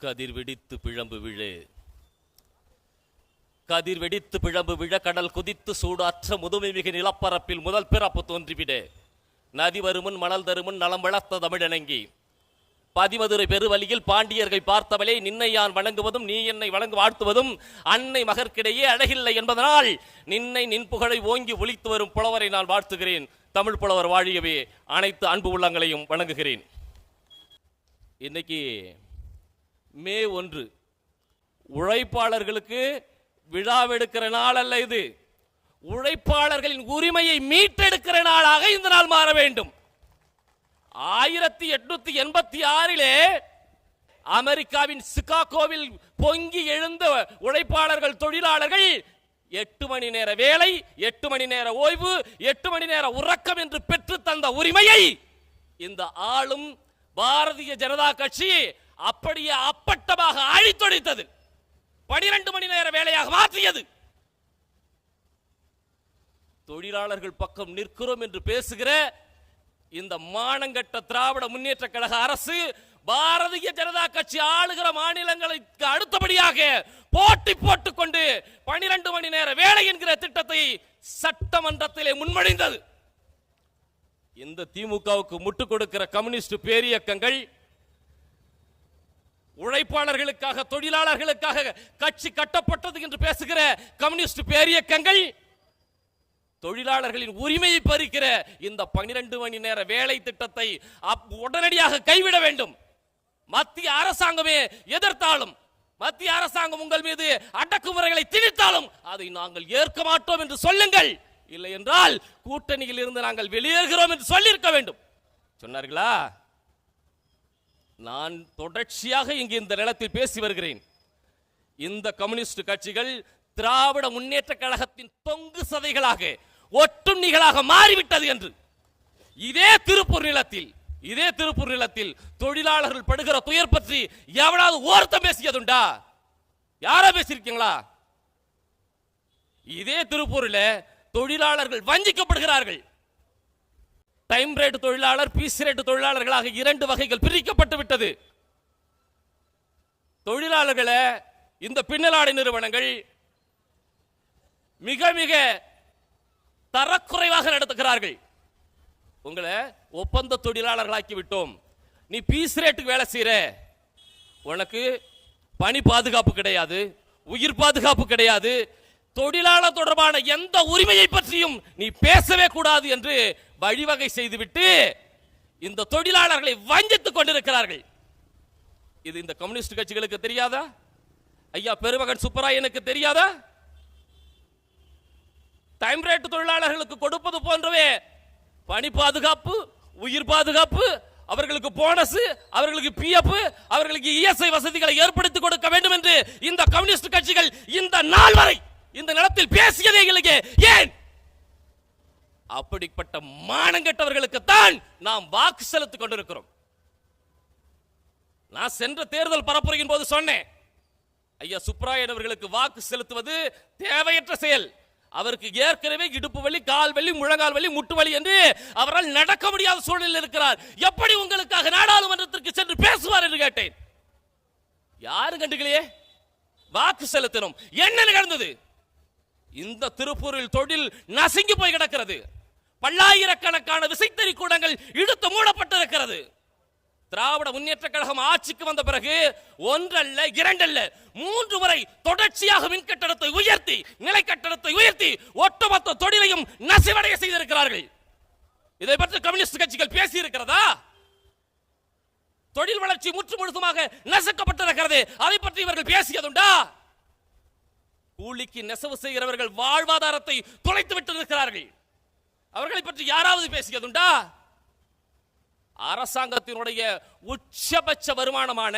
கதிர் வெடித்து பிழம்பு விழு, கதிர் வெடித்து பிழம்பு விழ, கடல் குதித்து சூடாற்ற முதுமை மிகு நிலப்பரப்பில் முதல் பிறப்பு தோன்றிவிட, நதி வருமுன் மணல் தருமுன் நலம் வளர்த்த தமிழனங்கி, பதிமதுரை பெருவழியில் பாண்டியர்கள் பார்த்தவளே, நின்னை யான் வணங்குவதும் நீ என்னை வழங்கு வாழ்த்துவதும் அன்னை மகற்கிடையே அழகில்லை என்பதனால் நின்னை நின் புகழை ஓங்கி ஒலித்து வரும் புலவரை நான் வாழ்த்துகிறேன். தமிழ் புலவர் வாழியவே. அனைத்து அன்பு உள்ளங்களையும் வணங்குகிறேன். இன்னைக்கு மே 1 உழைப்பாளர்களுக்கு விழாவெடுக்கிற நாள் அல்ல, இது உழைப்பாளர்களின் உரிமையை மீட்டெடுக்கிற நாளாக இந்த நாள் மாற வேண்டும். 1886 அமெரிக்காவின் சிகாகோவில் பொங்கி எழுந்த உழைப்பாளர்கள் தொழிலாளர்கள் 8 மணி நேர வேலை, 8 மணி நேர ஓய்வு, 8 மணி நேர உறக்கம் என்று பெற்று தந்த உரிமையை இந்த ஆளும் பாரதிய ஜனதா கட்சி அப்படியே அப்பட்டமாக அழித்தொழித்தது. 12 மணி நேர வேலையாக மாற்றியது. தொழிலாளர்கள் பக்கம் நிற்கிறோம் என்று பேசுகிற இந்த மானங்கட்ட திராவிட முன்னேற்ற கழக அரசு பாரதிய ஜனதா கட்சி ஆளுகிற மாநிலங்களுக்கு அடுத்தபடியாக போட்டி போட்டுக் கொண்டு 12 மணி நேர வேலை என்கிற திட்டத்தை சட்டமன்றத்திலே முன்மொழிந்தது. இந்த திமுகவுக்கு முட்டுக் கொடுக்கிற கம்யூனிஸ்ட் பேரியக்கங்கள், உழைப்பாளர்களுக்காக தொழிலாளர்களுக்காக கட்சி கட்டப்பட்டது என்று பேசுகிற கம்யூனிஸ்ட் பேரியக்கங்கள், தொழிலாளர்களின் உரிமையை பறிக்கிற இந்த 12 மணி நேர வேலை திட்டத்தை உடனடியாக கைவிட வேண்டும். மத்திய அரசாங்கமே எதிர்த்தாலும், மத்திய அரசாங்கம் உங்கள் மீது அடக்குமுறைகளை திணித்தாலும் அதை நாங்கள் ஏற்க மாட்டோம் என்று சொல்லுங்கள். இல்லை என்றால் கூட்டணியில் இருந்து நாங்கள் வெளியேறுகிறோம் என்று சொல்லியிருக்க வேண்டும். சொன்னார்களா? நான் தொடர்ச்சியாக இங்கு இந்த நிலத்தில் பேசி வருகிறேன். இந்த கம்யூனிஸ்ட் கட்சிகள் திராவிட முன்னேற்ற கழகத்தின் தொங்கு சதைகளாக ஒட்டுண்ணிகளாக மாறிவிட்டது என்று. இதே திருப்பூர் நிலத்தில் தொழிலாளர்கள் படுகிற துயர் பற்றி எவனாவது ஒருத்தம் பேசியதுண்டா? யாரா பேசியிருக்கீங்களா? இதே திருப்பூரில் தொழிலாளர்கள் வஞ்சிக்கப்படுகிறார்கள். டைம் ரேட் தொழிலாளர், பீஸ் ரேட் தொழிலாளர்களாக 2 வகைகள் பிரிக்கப்பட்டு விட்டது. தொழிலாளர்களை இந்த பின்னலாடை நிறுவனங்கள் மிக மிக தரக்குறைவாக நடத்துகிறார்கள். உங்களை ஒப்பந்த தொழிலாளர்களாக்கி விட்டோம், நீ பீஸ் ரேட்டுக்கு வேலை செய்யற, உனக்கு பணி பாதுகாப்பு கிடையாது, உயிர் பாதுகாப்பு கிடையாது, தொழிலாளர் தொடர்பான எந்த உரிமையை பற்றியும் நீ பேசவே கூடாது என்று வழிவகை செய்துவிட்டு இந்த தொழிலாளர்களை வஞ்சித்துக் கொண்டிருக்கிறார்கள். இது இந்த கம்யூனிஸ்ட் கட்சிகளுக்கு தெரியாதா? ஐயா பெருமகன் சுப்பராயனுக்கு தெரியாதா? டைம் ரேட் தொழிலாளர்களுக்கு கொடுப்பது போன்றவே பணி பாதுகாப்பு, உயிர் பாதுகாப்பு, அவர்களுக்கு போனஸ், அவர்களுக்கு பிஎஃப், அவர்களுக்கு இஎஸ்ஐ வசதிகளை ஏற்படுத்தி கொடுக்க வேண்டும் என்று இந்த கம்யூனிஸ்ட் கட்சிகள் இந்த நாள் வரை இந்த நிலத்தில் பேசியதே இல்லையே. ஏன்? அப்படிப்பட்ட மானங்கெட்டவர்களுக்கு தான் நாம் வாக்கு செலுத்திக் கொண்டிருக்கிறோம். நான் சென்ற தேர்தல் பரப்புரையின் போது சொன்னேன், ஐயா சுப்ராயன் அவர்களுக்கு வாக்கு செலுத்துவது தேவையற்ற செயல். அவருக்கு ஏற்கனவே இடுப்பு வலி, கால் வலி, முழங்கால் வலி, முட்டு வலி என்று அவரால் நடக்க முடியாத சூழலில் இருக்கிறார். எப்படி உங்களுக்காக நாடாளுமன்றத்திற்கு சென்று பேசுவார் என்று கேட்டேன். யாரும் கண்டுகளையே. வாக்கு செலுத்தணும். என்ன நிகழ்ந்தது? இந்த திருப்பூரில் தொழில் நசுங்கி போய் கிடக்கிறது. பல்லாயிரக்கணக்கான விசைத்தறி கூடங்கள் இழுத்து மூடப்பட்டிருக்கிறது. திராவிட முன்னேற்ற கழகம் ஆட்சிக்கு வந்த பிறகு 1 அல்ல 2 அல்ல 3 முறை தொடர்ச்சியாக மின் கட்டணத்தை உயர்த்தி, நிலை கட்டணத்தை உயர்த்தி ஒட்டுமொத்த தொழிலையும் நசிவடைய செய்திருக்கிறார்கள். இதை பற்றி கம்யூனிஸ்ட் கட்சிகள் பேசி இருக்கிறதா? தொழில் வளர்ச்சி முற்று முழுதுமாக நசுக்கப்பட்டிருக்கிறது. அதை பற்றி இவர்கள் பேசியதுண்டா? கூலிக்கு நெசவு செய்கிறவர்கள் வாழ்வாதாரத்தை தொலைத்து விட்டிருக்கிறார்கள். அவர்களை பற்றி யாராவது பேசியதுண்டா? அரசாங்கத்தினுடைய உச்சபட்ச வருமானமான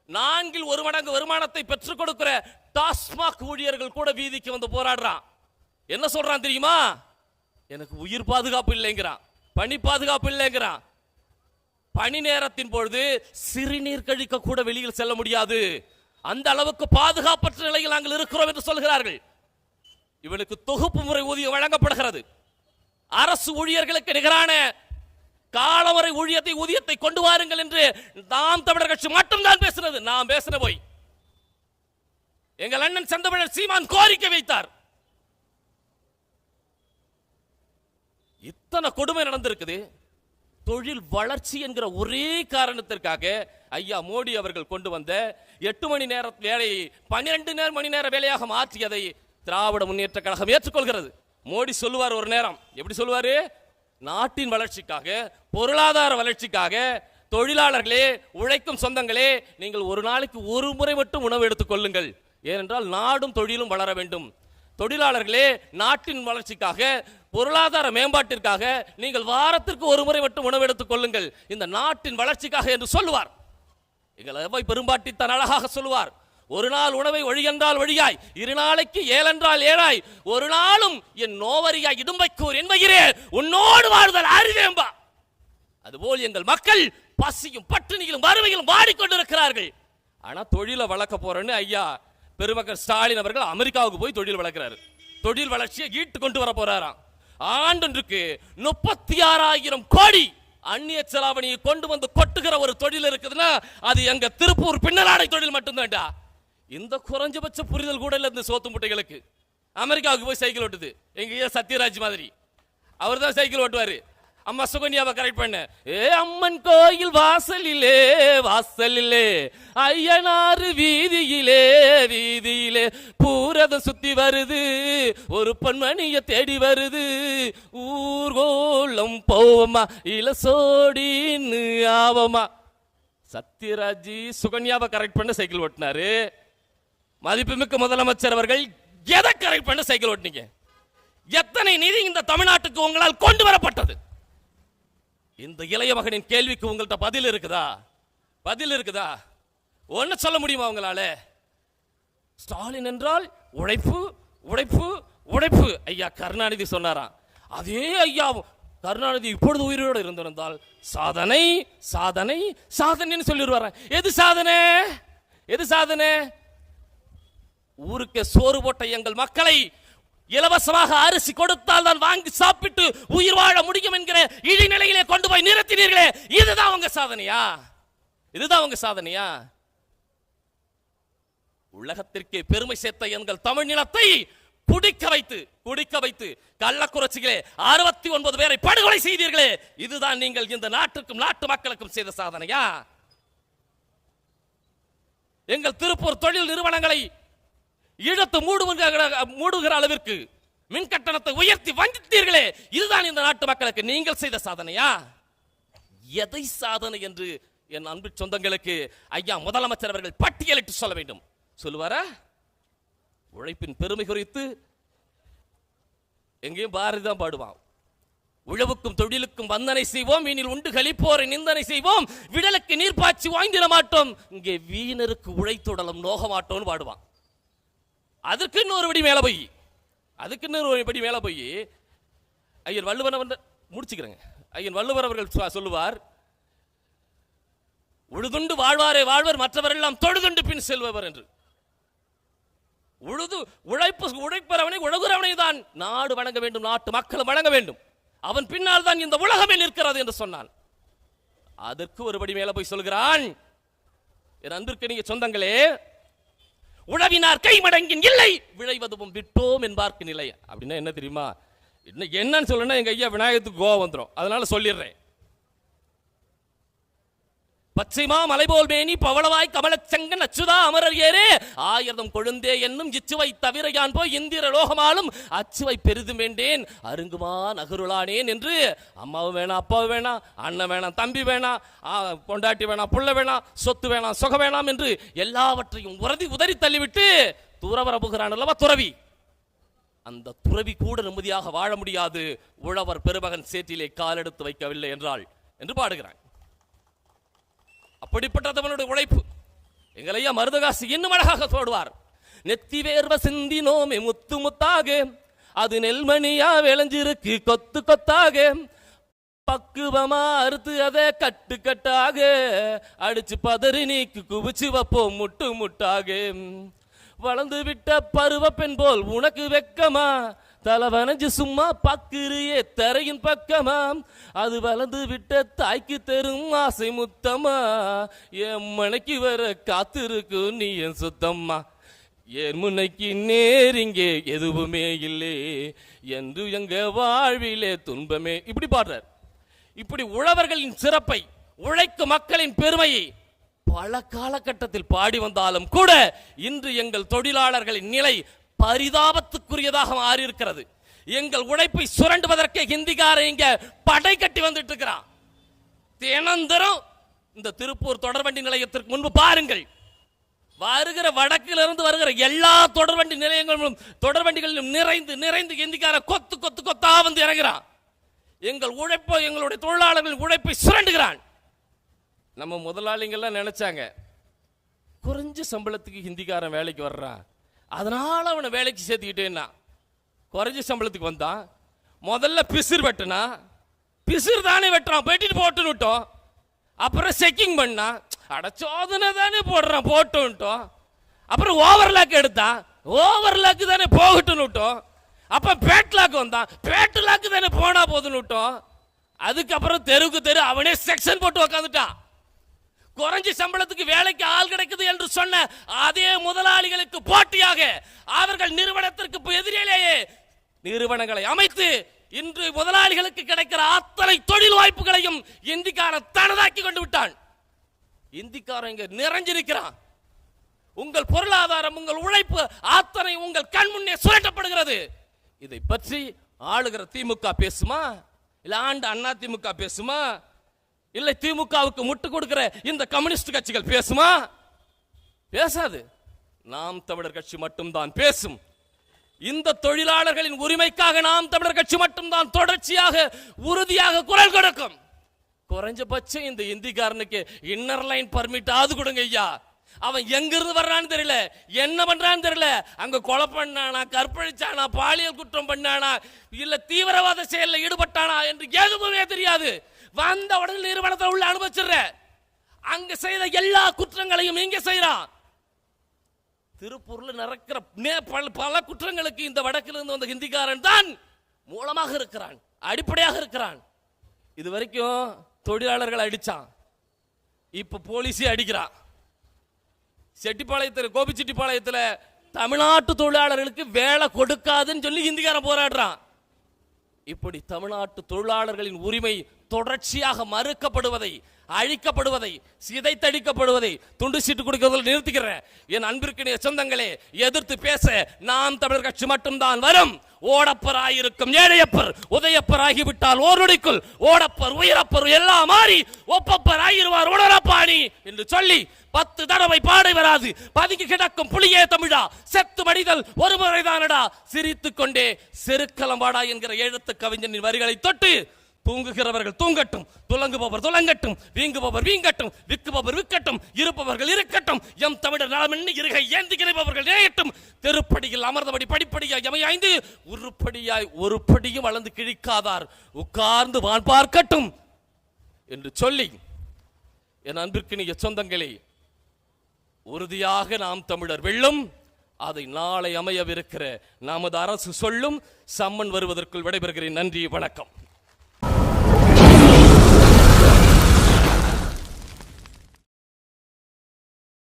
4 1 மடங்கு வருமானத்தை பெற்றுக் கொடுக்கிற டாஸ்மாக் ஊழியர்கள் கூட வீதிக்கு வந்து போராடுறான். என்ன சொல்றான் தெரியுமா? எனக்கு உயிர் பாதுகாப்பு இல்லைங்கிறான், பணி பாதுகாப்பு இல்லைங்கிறான். பணி நேரத்தின் பொழுது சிறுநீர் கழிக்க கூட வெளியில் செல்ல முடியாது, அந்த அளவுக்கு பாதுகாப்பற்ற நிலையில் நாங்கள் இருக்கிறோம் என்று சொல்கிறார்கள். இவனுக்கு தொகுப்பு முறை ஊதியம் வழங்கப்படுகிறது. அரசு ஊழியர்களுக்கு நிகரான காலவரை ஊழியத்தை ஊதியத்தை கொண்டு வாருங்கள் என்று நாம் தமிழர் கட்சி மட்டும்தான் பேசுறது. நாம் பேசுன போய் எங்கள் அண்ணன் செந்தமிழர் சீமான் கோரிக்கை வைத்தார். இத்தனை கொடுமை நடந்திருக்குது. தொழில் வளர்ச்சி என்கிற ஒரே காரணத்திற்காக ஐயா மோடி அவர்கள் கொண்டு வந்த 8 மணி நேர வேலையை 12 மணி நேர வேலையாக மாற்றியதை திராவிட முன்னேற்ற கழகம் ஏற்றுக்கொள்கிறது. மோடி சொல்லுவார் ஒரு நேரம், எப்படி சொல்லுவாரு? நாட்டின் வளர்ச்சிக்காக, பொருளாதார வளர்ச்சிக்காக, தொழிலாளர்களே, உழைக்கும் சொந்தங்களே, நீங்கள் ஒரு நாளைக்கு ஒரு முறை மட்டும் உணவு எடுத்துக் கொள்ளுங்கள். ஏனென்றால் நாடும் தொழிலும் வளர வேண்டும். தொழிலாளர்களே, நாட்டின் வளர்ச்சிக்காக, பொருளாதார மேம்பாட்டிற்காக நீங்கள் வாரத்திற்கு ஒரு முறை மட்டும் உணவு எடுத்துக் கொள்ளுங்கள், இந்த நாட்டின் வளர்ச்சிக்காக என்று சொல்லுவார். எங்கள் பெரும்பாட்டித்தான் அழகாக சொல்லுவார். ஒரு நாள் உணவை ஒழியென்றால் ஒழியாய், 2 நாளைக்கு 7 என்றால் 7ஆய், ஒரு நாளும் என் நோவரியாய் இடும்பைக்கூர் என்பகிறே உன்னோடு வாழ்தல் அறிவேம்பா. அதுபோல் எங்கள் மக்கள் பசியும் பட்டினியிலும் வறுமையிலும் வாடிக்கொண்டிருக்கிறார்கள். ஆனா தொழிலை வளர்க்க போறேன்னு ஐயா பெருமக்கள் ஸ்டாலின் அவர்கள் அமெரிக்காவுக்கு போய் தொழில் வளர்க்கிறாரு. தொழில் வளர்ச்சியை ஈட்டு கொண்டு வர போறாராம். ஆண்டொன்றுக்கு 36,000 கோடி அந்நிய செலாவணியை கொண்டு வந்து கொட்டுகிற ஒரு தொழில் இருக்குதுன்னா அது எங்க திருப்பூர் பின்னலாடை தொழில் மட்டும்தான்டா. இந்த குறைஞ்சபட்ச புரிதல் கூட இல்ல இந்த சோத்து முட்டைகளுக்கு. அமெரிக்காவுக்கு போய் சைக்கிள் ஓட்டுது எங்க சத்யராஜ் மாதிரி, அவர் தான் சைக்கிள் ஓட்டுவாரு. அம்மா சுகன்யாவை கரெக்ட் பண்ண, அம்மன் கோயில் வாசலிலே வாசலிலே, ஐயனாறு வீதியிலே வீதியிலே, பூரதம் சுத்தி வருது, ஒரு பெண்மணிய தேடி வருது, ஊர்கோளம் போவமா இலசோடின்னு ஆவமா. சத்யராஜ் சுகன்யாவை கரெக்ட் பண்ண சைக்கிள் ஓட்டினாரு. மதிப்புமிக்க முதலமைச்சர் அவர்கள் எதை கரெக்ட் பண்ண சைக்கிள் ஓட்டினீங்க? எத்தனை நிதி இந்த தமிழ்நாட்டுக்கு உங்களால் கொண்டு வரப்பட்டது? இந்த இளைய மகனின் கேள்விக்கு உங்கள்கிட்ட பதில் இருக்குதா? பதில் இருக்குதா? ஒன்னு சொல்ல முடியுமா உங்களால? ஸ்டாலின் என்றால் உழைப்பு உழைப்பு உழைப்பு. ஐயா கருணாநிதி சொன்னாராம். அதே ஐயா கருணாநிதி இப்பொழுது உயிரோடு இருந்திருந்தால் சாதனை சாதனை சாதனைன்னு சொல்லிடுவார. எது சாதனை? எது சாதனை? ஊருக்கு சோறு போட்ட எங்கள் மக்களை இலவசமாக அரிசி கொடுத்தால் தான் வாங்கி சாப்பிட்டு உயிர் வாழ முடியும் என்கிற இழிநிலையிலே கொண்டு போய் நிறுத்தினீர்களே, இதுதான் உங்க சாதனையா? இதுதான் உங்க சாதனையா? உலகத்திற்கே பெருமை சேர்த்த எங்கள் தமிழ் நிலத்தை குடிக்க வைத்து கள்ளக்குறிச்சிகளே 69 பேரை படுகொலை செய்தீர்களே, இதுதான் நீங்கள் இந்த நாட்டுக்கும் நாட்டு மக்களுக்கும் செய்த சாதனையா? எங்கள் திருப்பூர் தொழில் நிறுவனங்களை இழுத்து மூடுகிற அளவிற்கு மின் கட்டணத்தை உயர்த்தி வஞ்சித்தீர்களே, இதுதான் இந்த நாட்டு மக்களுக்கு நீங்கள் செய்த சாதனையா? எதை சாதனை என்று என் அன்பு சொந்தங்களுக்கு ஐயா முதலமைச்சர் அவர்கள் பட்டியலிட்டு சொல்ல வேண்டும். சொல்லுவாரா? உழைப்பின் பெருமை குறித்து எங்கேயும் பாரதி தான் பாடுவான். உழவுக்கும் தொழிலுக்கும் வந்தனை செய்வோம், வீணில் உண்டு கழிப்போரை நிந்தனை செய்வோம், விடலுக்கு நீர் பாய்ச்சி வாய்ந்திட மாட்டோம், இங்கே வீணருக்கு உழைத்துடலும் நோக மாட்டோம்னு பாடுவான். அதுக்கு இன்னொரு படி மேல போய் ஐயன் வள்ளுவர் முடிச்சுக்கிறேங்க. ஐயன் வள்ளுவர் அவர்கள் சொல்லுவார், உழுதுண்டு வாழ்வாரே வாழ்வர், மற்றவரெல்லாம் தொழுதுண்டு பின் செல்பவர் என்று. உழைப்பவனை உழகுறவனை தான் நாடு வணங்க வேண்டும், நாட்டு மக்களும் வணங்க வேண்டும், அவன் பின்னால் தான் இந்த உலகமே நிற்கிறது என்று சொன்னான். அதற்கு ஒருபடி மேல போய் சொல்கிறான், என் அன்பிற்கினிய சொந்தங்களே, உழவினார் கைமடங்கின் இல்லை, விளைவதும் விட்டோம் என்பார்க்கு நிலை. அப்படின்னா என்ன தெரியுமா? என்னன்னு சொல்லணும்னா எங்க ஐயா விநாயகத்துக்கு கோவம் வந்துடும், அதனால சொல்லிடுறேன். பச்சைமா மலைபோல் மேனி பவளவாய் கமலச்சங்கன் அச்சுதா அமரர் ஏரே, 1000 கொழுந்தே என்னும் இச்சுவை தவிர யான் போய் இந்திர லோகமாலும் அச்சுவை பெரிதும் வேண்டேன் அருங்குமா நகருளானேன் என்று அம்மாவும் வேணாம், அப்பாவும் வேணாம், அண்ணன் வேணாம், தம்பி வேணாம், பொண்டாட்டி வேணாம், புள்ள வேணாம், சொத்து வேணாம், சொக வேணாம் என்று எல்லாவற்றையும் உதறி தள்ளிவிட்டு துறவர புகிறான் அல்லவா துறவி. அந்த துறவி கூட நிம்மதியாக வாழ முடியாது உழவர் பெருமகன் சேற்றிலே காலெடுத்து வைக்கவில்லை என்றால் என்று பாடுகிறான். அப்படிப்பட்டவனுடைய உழைப்பு எங்களையா மருதகாசி இன்னும் அழகாக தோடுவார். நெத்தி வேர்வ சிந்தினோமே முத்து முத்தாக, அது நெல்மணியா விளைஞ்சிருக்கு கொத்து கொத்தாக, பக்குவமா அறுத்து அதை கட்டு கட்டாக அடிச்சு பதறி நீக்கு குவிச்சு வைப்போம் முட்டு முட்டாக. வளர்ந்து விட்ட பருவ பெண் போல் உனக்கு வெக்கமா, தலவனஞ்சு சும்மா பக்கிரியே தரையின் பக்கமாம், அது வளர்ந்து விட்ட தாய்க்கு தரும் ஆசை முத்தம்மா, என் மனைக்கு வர காத்திருக்கும் நீ என் சுத்தம்மா, என் முன்னைக்கு நேரிங்கே எதுவுமே இல்லை என்று எங்க வாழ்விலே துன்பமே. இப்படி பாடுறார். இப்படி உழவர்களின் சிறப்பை, உழைக்கும் மக்களின் பெருமையை பல காலகட்டத்தில் பாடி வந்தாலும் கூட இன்று எங்கள் தொழிலாளர்களின் நிலை பரிதாபத்துக்குரியதாக மாறி இருக்கிறது. எங்கள் உழைப்பை சுரண்டுவதற்கு ஹிந்திக்காரன் இங்க படை கட்டி வந்துட்டு இருக்கிறான். தினந்தரும் இந்த திருப்பூர் தொடர்வண்டி நிலையத்திற்கு முன்பு பாருங்கள், வருகிற வடக்கிலிருந்து வருகிற எல்லா தொடர்வண்டி நிலையங்களும் தொடர்வண்டிகளிலும் நிறைந்து நிறைந்து ஹிந்திக்கார கொத்து கொத்து கொத்தா வந்து இறங்குறான். எங்கள் உழைப்பை, எங்களுடைய தொழிலாளர்களின் உழைப்பை சுரண்டுகிறான். நம்ம முதலாளிங்கெல்லாம் நினைச்சாங்க குறைஞ்ச சம்பளத்துக்கு ஹிந்திக்காரன் வேலைக்கு வர்றான், அதனால அவனை வேலைக்கு சேர்த்துக்கிட்டேன்னா. குறைஞ்ச சம்பளத்துக்கு வந்தான், முதல்ல பிசிறு வெட்டினா, பிசிறு தானே வெட்டுறான், வெட்டிட்டு போட்டுன்னு விட்டோம். அப்புறம் செக்கிங் பண்ணா, அடச்சோதனை தானே போடுறான் போட்டுட்டோம். அப்புறம் ஓவர்லாக் எடுத்தான், ஓவர்லாக்கு தானே போகட்டுன்னு விட்டோம். அப்ப பேட்லாக் வந்தான், பேட்லாக்கு தானே போனா போதுன்னு விட்டோம். அதுக்கப்புறம் தெருவுக்கு தெரு அவனே செக்ஷன் போட்டு உக்காந்துட்டான். குறைஞ்ச சம்பளத்துக்கு வேலைக்கு ஆள் கிடைக்குது என்று சொன்ன அதே முதலாளிகளுக்கு போட்டியாக அவர்கள் நிறுவனத்திற்கு எதிரிலேயே நிறுவனங்களை அமைத்து இன்று முதலாளிகளுக்கு கிடைக்கிற அத்தனை தொழில் வாய்ப்புகளையும் இந்திக்காரன் தனதாக்கி கொண்டு விட்டான். இந்திக்காரன் இங்க நிறைஞ்சிருக்கிறான். உங்கள் பொருளாதாரம், உங்கள் உழைப்பு அத்தனை உங்கள் கண் முன்னே சுரண்டப்படுகிறது. இதை பற்றி ஆளுகிற திமுக பேசுமா, இல்ல ஆண்ட அண்ணா திமுக பேசுமா, இல்லை திமுகவுக்கு முட்டு கொடுக்கிற இந்த கம்யூனிஸ்ட் கட்சிகள் பேசுமா? பேசாது. நாம் தமிழர் கட்சி மட்டும்தான் பேசும். இந்த தொழிலாளர்களின் உரிமைக்காக நாம் தமிழர் கட்சி மட்டும்தான் தொடர்ச்சியாக உறுதியாக குரல் கொடுக்கும். குறைஞ்சபட்சம் இந்த இந்திக்காரனுக்கு இன்னர் லைன் பர்மிட் ஆது கொடுங்க ஐயா. அவன் எங்கிருந்து வர்றான்னு தெரியல, என்ன பண்றான்னு தெரியல. அங்க கொலை பண்ணானா, கற்பழிச்சானா, பாலியல் குற்றம் பண்ணானா, இல்ல தீவிரவாத செயலில் ஈடுபட்டானா என்று எதுவுமே தெரியாது. வந்த உடனே நிறுவனத்தை உள்ள அனுபவிச்சிடுற. அங்க செய்த எல்லா குற்றங்களையும் இங்க செய்யறான். திருப்பூர்ல நடக்கிற பல குற்றங்களுக்கு இந்த வடக்கிலிருந்து வந்த ஹிந்திக்காரன் தான் மூலமாக இருக்கிறான், அடிப்படையாக இருக்கிறான். இது வரைக்கும் தொழிலாளர்கள் அடிச்சான், இப்ப போலீஸே அடிக்கிறான். செட்டிப்பாளையத்தில், கோபிச்செட்டிப்பாளையத்தில் தமிழ்நாட்டு தொழிலாளர்களுக்கு வேலை கொடுக்காதுன்னு சொல்லி ஹிந்திக்காரன் போராடுறான். இப்படி தமிழ்நாட்டு தொழிலாளர்களின் உரிமை தொடர்ச்சியாக மறுக்கப்படுவதை, அழிக்கப்படுவதை, சிதைத்தடிக்கப்படுவதை துண்டு சீட்டு கொடுக்கிறதில் நிறுத்திக்கிறேன். என் அன்பிற்கினிய சொந்தங்களே, எதிர்த்து பேச நாம் தமிழர் கட்சி மட்டும்தான் வரும். ஓடப்பராயிருக்கும் ஏழையப்பர் உதயப்பர் ஆகிவிட்டால் ஓரொடிக்குள் ஓடப்பர் உயிரப்பர் எல்லாம் மாறி ஒப்பப்பர் ஆகிருவார் உணரப்பாணி என்று சொல்லி 10 தடவை பாடை வராது பதுங்கி கிடக்கும் புலியே தமிழா, செத்து மடிதல் ஒரு முறைதானடா, சிரித்துக் கொண்டே செருக்கலம் வாடா என்கிற எழுத்து கவிஞனின் வரிகளை தொட்டு தூங்குகிறவர்கள் தூங்கட்டும், துலங்குபவர் துலங்கட்டும், வீங்குபவர் வீங்கட்டும், விற்குபவர் விற்கட்டும், இருப்பவர்கள் இருக்கட்டும், எம் தமிழர் நலமென்னு இருகை ஏந்தி கிடைப்பவர்கள் நேயட்டும், தெருப்படியில் அமர்ந்தபடி படிப்படியாய் அமையாய்ந்து உருப்படியாய் ஒரு படியும் வளர்ந்து கிழிக்காதார் உட்கார்ந்து வான் பார்க்கட்டும் என்று சொல்லி, என் அன்பிற்கினிய சொந்தங்களே, உறுதியாக நாம் தமிழர் வெல்லும். அதை நாளை அமையவிருக்கிற நமது அரசு சொல்லும். சம்மன் வருவதற்குள் விடைபெறுகிறேன். நன்றி, வணக்கம்.